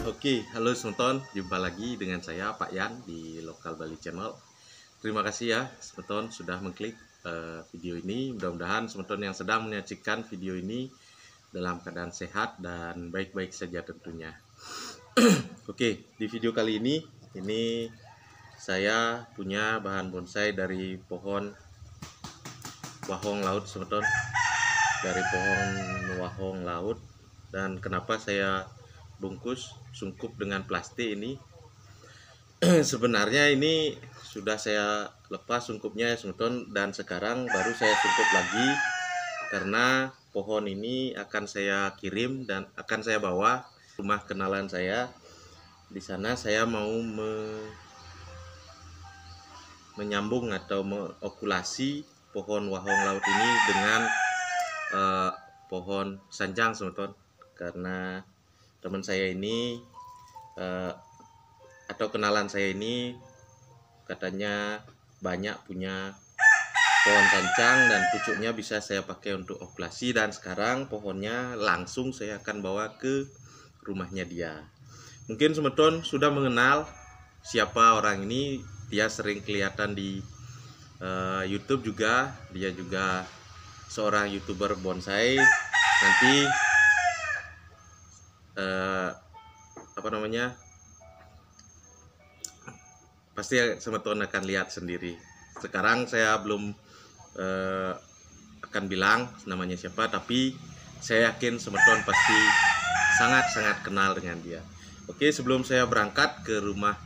Oke, halo Semeton, jumpa lagi dengan saya Pak Yan di Lokal Bali Channel. Terima kasih ya Semeton sudah mengklik video ini. Mudah-mudahan Semeton yang sedang menyaksikan video ini dalam keadaan sehat dan baik-baik saja tentunya. Oke, di video kali ini saya punya bahan bonsai dari pohon wahong laut Semeton. Dari pohon wahong laut. Dan kenapa saya bungkus sungkup dengan plastik ini? Sebenarnya ini sudah saya lepas sungkupnya ya Semeton, dan sekarang baru saya sungkup lagi karena pohon ini akan saya kirim dan akan saya bawa rumah kenalan saya. Di sana saya mau menyambung atau mengokulasi pohon wahong laut ini dengan pohon sanjang Semeton, karena teman saya ini atau kenalan saya ini katanya banyak punya pohon sancang dan pucuknya bisa saya pakai untuk okulasi, dan sekarang pohonnya langsung saya akan bawa ke rumahnya dia. Mungkin Semeton sudah mengenal siapa orang ini, dia sering kelihatan di YouTube juga, dia juga seorang YouTuber bonsai. Nanti pasti Semeton akan lihat sendiri. Sekarang saya belum akan bilang namanya siapa, tapi saya yakin Semeton pasti sangat-sangat kenal dengan dia. Oke, sebelum saya berangkat ke rumah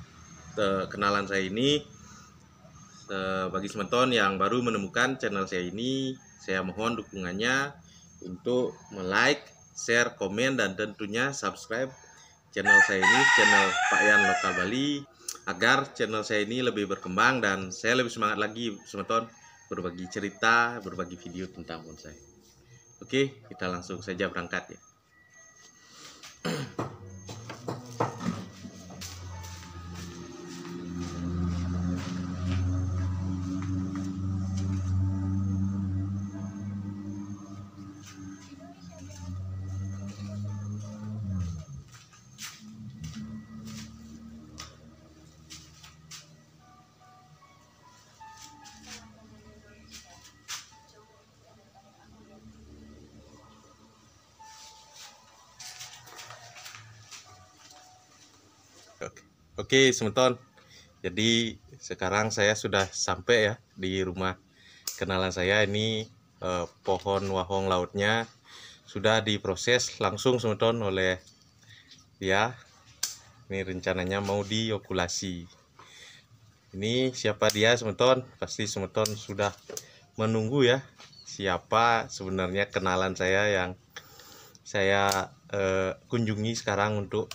kenalan saya ini, bagi Semeton yang baru menemukan channel saya ini, saya mohon dukungannya untuk like, share, komen, dan tentunya subscribe channel saya ini, channel Pak Yan Lokal Bali, agar channel saya ini lebih berkembang dan saya lebih semangat lagi Semeton berbagi cerita, berbagi video tentang bonsai. Oke, kita langsung saja berangkat ya. Oke Semeton, jadi sekarang saya sudah sampai ya di rumah kenalan saya ini. Pohon wahong lautnya sudah diproses langsung Semeton oleh dia. Ini rencananya mau diokulasi. Ini siapa dia Semeton? Pasti Semeton sudah menunggu ya, siapa sebenarnya kenalan saya yang saya kunjungi sekarang untuk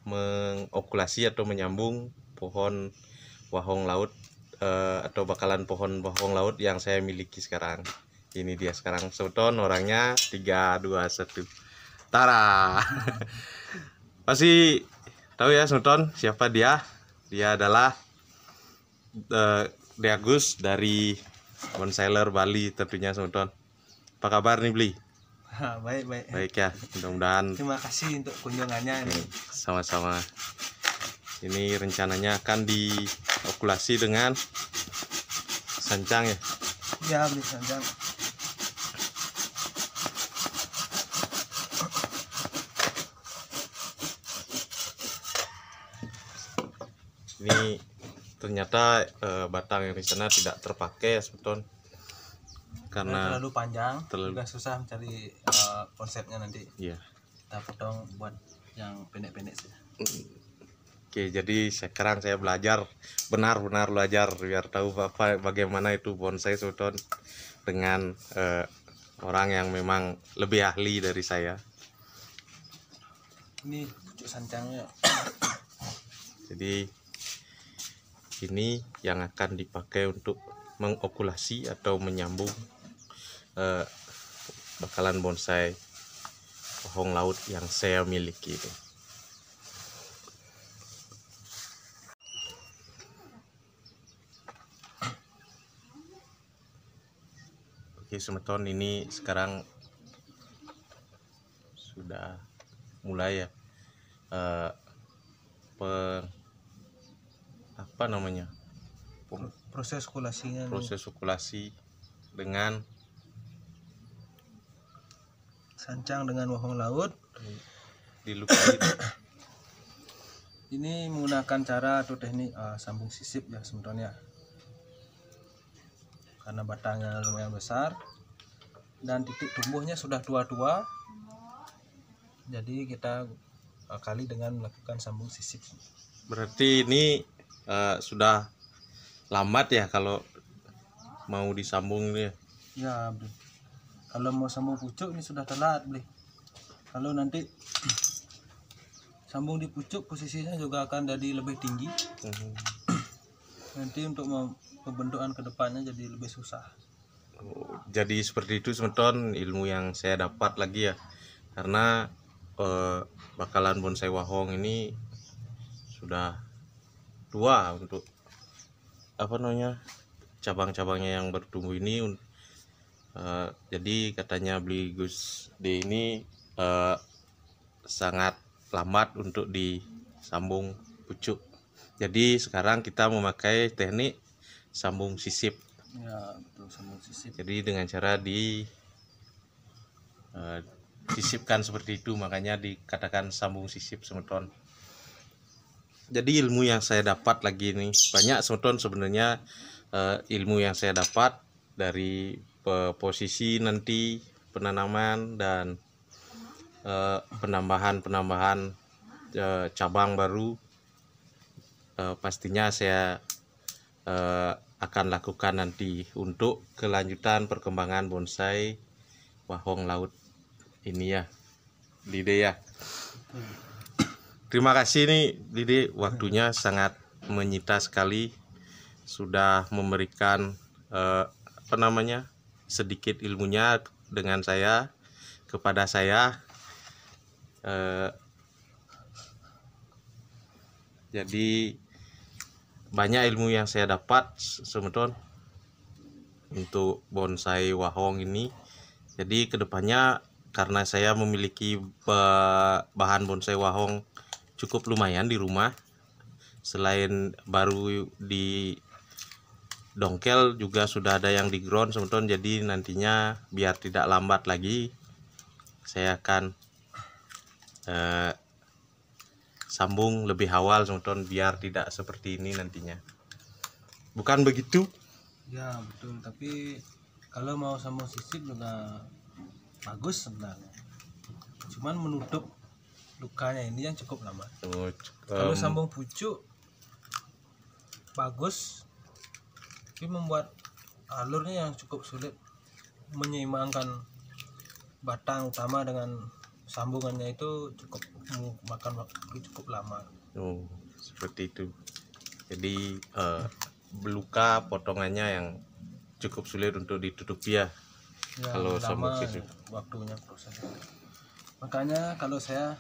mengokulasi atau menyambung pohon wahong laut atau bakalan pohon wahong laut yang saya miliki sekarang. Ini dia sekarang Semeton, orangnya 3, 2, 1 Tara. Pasti tahu ya Semeton siapa dia? Dia adalah Deagus dari Bonsailer Bali tentunya Semeton. Apa kabar nih Bli? Baik ya, mudah-mudahan. Terima kasih untuk kunjungannya ini. Sama-sama. Ini rencananya akan diokulasi dengan sancang ya? Ya, beli sancang. Ini ternyata batang yang di sana tidak terpakai ya Semeton, karena terlalu panjang, juga susah mencari konsepnya nanti. Iya. Kita potong buat yang pendek-pendek saja. Oke, jadi sekarang saya belajar, benar-benar belajar biar tahu bagaimana itu bonsai Semeton dengan orang yang memang lebih ahli dari saya. Ini pucuk sancangnya. Jadi ini yang akan dipakai untuk mengokulasi atau menyambung bakalan bonsai wahong laut yang saya miliki ini. Oke Semeton, ini sekarang sudah mulai ya apa namanya, proses okulasinya nih, proses okulasi dengan sancang dengan wahong laut. dilukai. Ini menggunakan cara atau teknik sambung sisip ya sebetulnya, karena batangnya lumayan besar dan titik tumbuhnya sudah tua-tua, jadi kita kali dengan melakukan sambung sisip. Berarti ini sudah lambat ya kalau mau disambung ini ya? Ya, Bli. Kalau mau sambung pucuk ini sudah telat, Bli. Kalau nanti sambung di pucuk, posisinya juga akan jadi lebih tinggi. Nanti untuk pembentukan kedepannya jadi lebih susah. Jadi seperti itu semeton ilmu yang saya dapat lagi ya, karena bakalan bonsai wahong ini sudah tua untuk apa namanya, cabang-cabangnya yang bertumbuh ini. Jadi katanya beli Gus D ini sangat lambat untuk disambung pucuk. Jadi sekarang kita memakai teknik sambung sisip. Ya, betul, sambung sisip. Jadi dengan cara disisipkan seperti itu, makanya dikatakan sambung sisip semeton. Jadi ilmu yang saya dapat lagi ini banyak semeton sebenarnya. Ilmu yang saya dapat dari posisi nanti penanaman dan penambahan cabang baru, pastinya saya akan lakukan nanti untuk kelanjutan perkembangan bonsai wahong laut ini ya, Lide ya. Terima kasih nih Lide, waktunya sangat menyita sekali, sudah memberikan apa namanya, sedikit ilmunya dengan saya, kepada saya. Jadi banyak ilmu yang saya dapat semeton untuk bonsai wahong ini. Jadi kedepannya, karena saya memiliki bahan bonsai wahong cukup lumayan di rumah, selain baru di dongkel juga sudah ada yang di ground semeton. Jadi nantinya biar tidak lambat lagi, saya akan sambung lebih awal semeton, biar tidak seperti ini nantinya. Bukan begitu? Ya, betul. Tapi kalau mau sambung sisip juga bagus sebenarnya. Cuman menutup lukanya ini yang cukup lama. Kalau sambung pucuk bagus, tapi membuat alurnya yang cukup sulit, menyeimbangkan batang utama dengan sambungannya itu cukup makan waktu cukup lama. Seperti itu. Jadi beluka potongannya yang cukup sulit untuk ditutupi ya, kalau sambung sisip waktunya prosesnya. Makanya kalau saya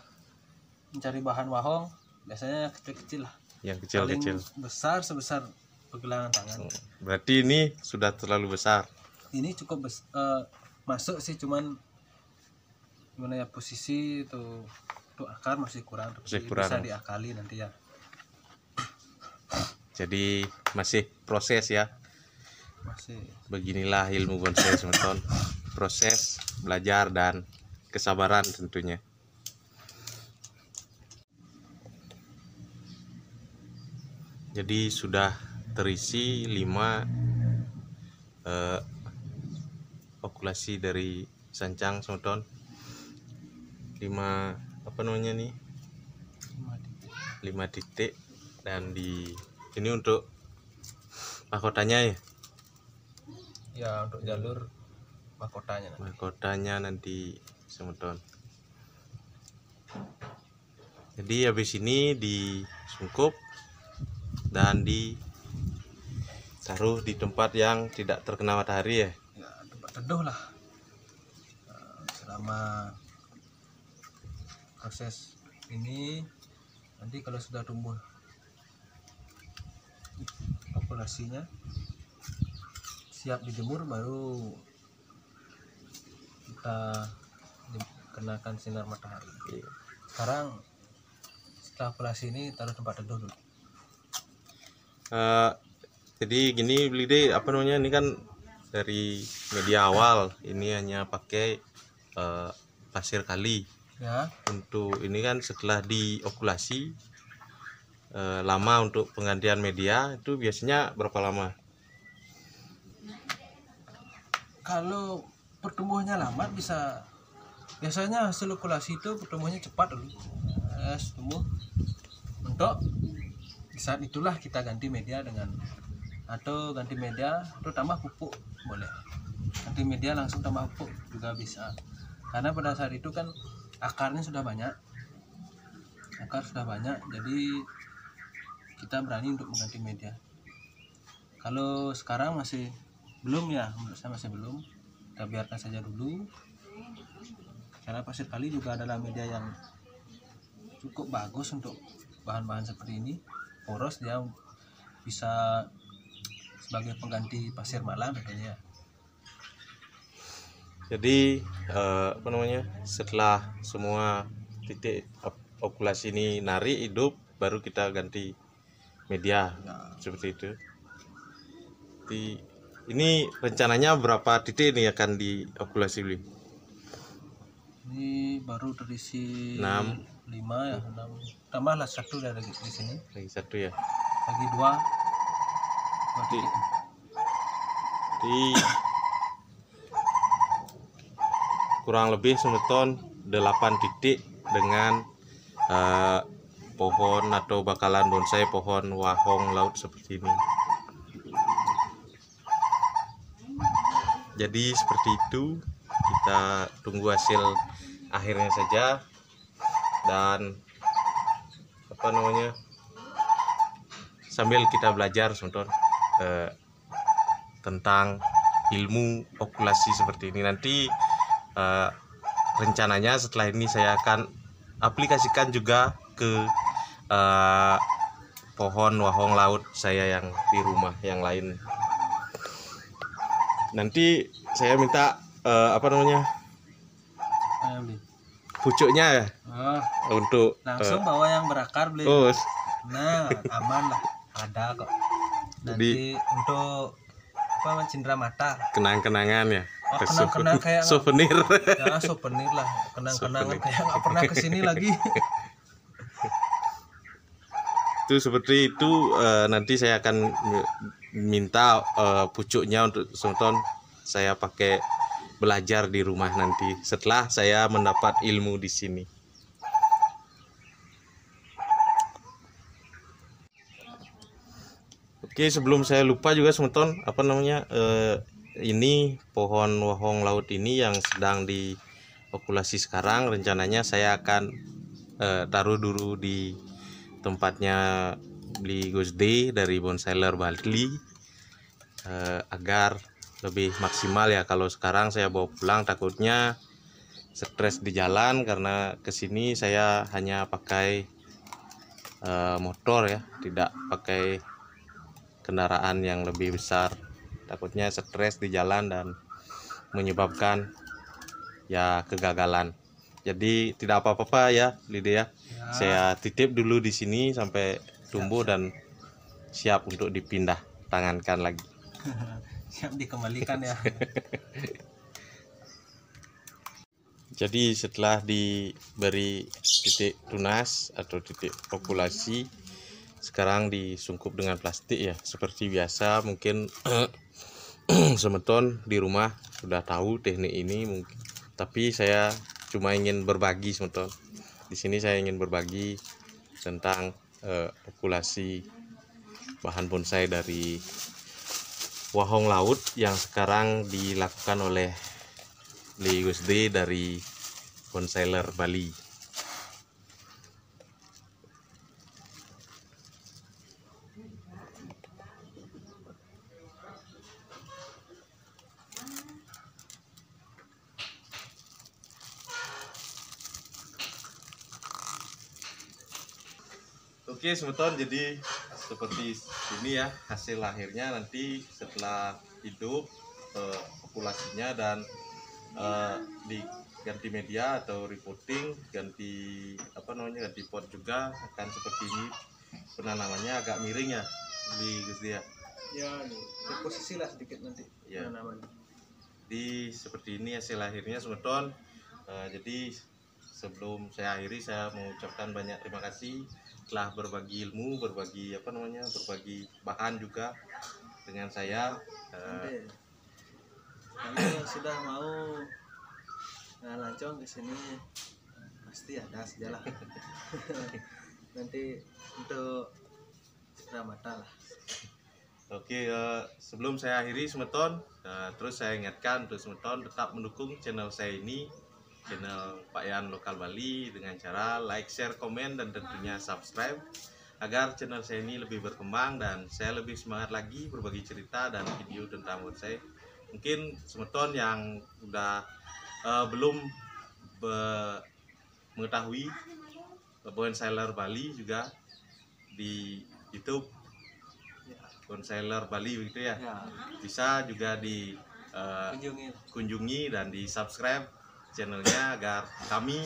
mencari bahan wahong biasanya kecil-kecil lah, yang kecil-kecil. Besar sebesar pergelangan tangan. Berarti ini sudah terlalu besar. Ini cukup masuk sih, cuman gimana ya, posisi itu untuk akar masih kurang, tapi bisa diakali nanti ya. Jadi masih proses ya. Masih. Beginilah ilmu bonsai semeton, proses belajar dan kesabaran tentunya. Jadi sudah terisi 5 okulasi dari sancang semeton, 5 apa namanya nih, 5 titik. Dan di ini untuk mahkotanya ya. Ya, untuk jalur mahkotanya. Mahkotanya nanti semeton. Jadi habis ini disungkup dan ditaruh di tempat yang tidak terkena matahari ya. Ya, tempat teduh lah. Selama proses ini, nanti kalau sudah tumbuh populasinya siap dijemur, baru kita kenakan sinar matahari. Sekarang setelah okulasi ini taruh tempat teduh dulu. Jadi gini beli deh, apa namanya, ini kan dari media awal ini hanya pakai pasir kali. Ya, Untuk ini kan setelah diokulasi lama untuk penggantian media itu biasanya berapa lama? kalau pertumbuhannya lambat biasanya hasil okulasi itu pertumbuhannya cepat dulu. Tumbuh. Untuk di saat itulah kita ganti media atau tambah pupuk boleh. Ganti media langsung tambah pupuk juga bisa. Karena pada saat itu kan akarnya sudah banyak. Jadi kita berani untuk mengganti media. Kalau sekarang masih belum ya, menurut saya masih belum. Kita biarkan saja dulu. Karena pasir kali juga adalah media yang cukup bagus untuk bahan-bahan seperti ini. Poros, dia bisa sebagai pengganti pasir malam tentunya. Jadi apa namanya, setelah semua titik okulasi ini nari hidup, baru kita ganti media seperti itu. Jadi, ini rencananya berapa titik ini akan diokulasi beli? Ini baru terisi 6. 5 ya, 6. Tambahlah 1 dari di sini. Lagi 1 ya. Lagi 2. Di kurang lebih semeton 8 titik dengan pohon atau bakalan bonsai pohon wahong laut seperti ini. Jadi seperti itu, kita tunggu hasil akhirnya saja. Dan apa namanya, sambil kita belajar semeton tentang ilmu okulasi seperti ini. Nanti rencananya setelah ini saya akan aplikasikan juga ke pohon wahong laut saya yang di rumah yang lain. Nanti saya minta apa namanya, pucuknya ya, untuk langsung bawa yang berakar beli. Nah, aman lah, ada kok. Nanti untuk apa, cindera mata, kenang-kenangan ya. Kenang-kenang kayak souvenir. Ya, souvenir lah, kenang-kenangan kayak nggak pernah kesini lagi. Itu seperti itu. Nanti saya akan minta pucuknya untuk semeton saya pakai belajar di rumah nanti setelah saya mendapat ilmu di sini. Oke, sebelum saya lupa juga semeton, apa namanya, ini pohon wahong laut ini yang sedang diokulasi sekarang, rencananya saya akan taruh dulu di tempatnya beli Gusde dari Bonsailer Bali, agar lebih maksimal ya. Kalau sekarang saya bawa pulang takutnya stres di jalan, karena kesini saya hanya pakai motor ya, tidak pakai kendaraan yang lebih besar. Takutnya stres di jalan dan menyebabkan ya kegagalan. Jadi tidak apa-apa ya Lydia. Saya titip dulu di sini sampai tumbuh dan siap untuk dipindah tangankan lagi. Siap dikembalikan ya. Jadi setelah diberi titik tunas atau titik populasi, sekarang disungkup dengan plastik ya, seperti biasa. Mungkin semeton di rumah sudah tahu teknik ini mungkin, tapi saya cuma ingin berbagi semeton. Di sini saya ingin berbagi tentang populasi bahan bonsai dari wahong laut yang sekarang dilakukan oleh Lee Gusde dari Bonsailer Bali. Oke semeton, jadi seperti ini ya hasil akhirnya nanti setelah hidup populasinya dan ganti media atau reporting, ganti ganti pot juga akan seperti ini. Penanamannya agak miring ya di Gus ya. Ya, posisi lah sedikit nanti Ya. penanaman. Di seperti ini hasil akhirnya semeton. Jadi sebelum saya akhiri, saya mengucapkan banyak terima kasih telah berbagi ilmu, berbagi berbagi bahan juga dengan saya. Kalau sudah mau lancong ke sini pasti ada sajalah. Nanti untuk mata lah. Oke, sebelum saya akhiri semeton, terus saya ingatkan untuk semeton tetap mendukung channel saya ini, channel Pak Yan Lokal Bali, dengan cara like, share, komen, dan tentunya subscribe agar channel saya ini lebih berkembang dan saya lebih semangat lagi berbagi cerita dan video tentang bonsai. Mungkin semeton yang udah belum mengetahui Bonsailer Bali juga di YouTube Bonsailer Bali begitu ya. Bisa juga di kunjungi dan di subscribe channelnya agar kami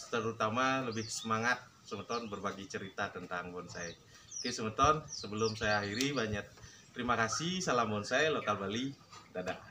terutama lebih semangat semeton berbagi cerita tentang bonsai. Oke semeton, sebelum saya akhiri banyak terima kasih, salam bonsai lokal Bali, dadah.